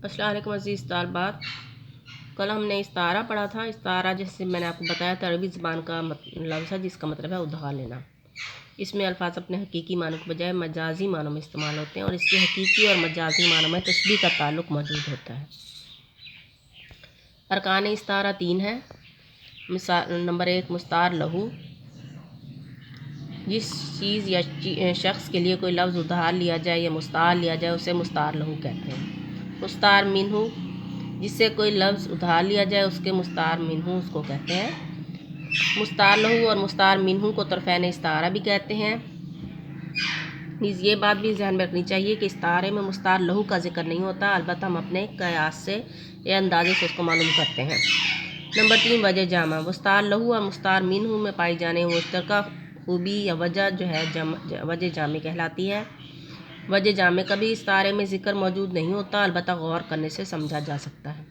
अस्सलाम वालेकुम अज़ीज़ तलबात। कल हमने इस्तारा पढ़ा था। इस्तारा जैसे मैंने आपको बताया था अरबी ज़बान का लफ्ज़ है जिसका मतलब है उधार लेना। इसमें अल्फाज अपने हकीकी मानों के बजाय मजाजी मानों में इस्तेमाल होते हैं और इसके हकीकी और मजाजी मानों में तशबीह का ताल्लुक़ मौजूद होता है। अरकान इस्तारा 3 है। नंबर 1 मुस्तार लहू, जिस चीज़ या शख्स के लिए कोई लफ्ज़ उधार लिया जाए या मुस्तार लिया जाए उसे मुस्तार लहू कहते हैं। मुस्तार मिन्हू, जिससे कोई लफ्ज़ उधार लिया जाए उसके मुस्तार मिन्हू उसको कहते हैं। मुस्तार लहू और मुस्तार मिन्हू को तरफ़ैन इस्तारा भी कहते हैं। ये बात भी ध्यान में रखनी चाहिए कि इस्तारे में मुस्तार लहू का जिक्र नहीं होता, अलबत्ता हम अपने कयास से या अंदाजे से उसको मालूम करते हैं। नंबर 3 वजह जामा। मुस्तार लहू और मुस्तार मिन्हू में पाई जाने मुश्तरका खूबी या वजह जो है वजह जामे कहलाती है। वजह जामे कभी इस्तारे में ज़िक्र मौजूद नहीं होता, अलबत्ता गौर करने से समझा जा सकता है।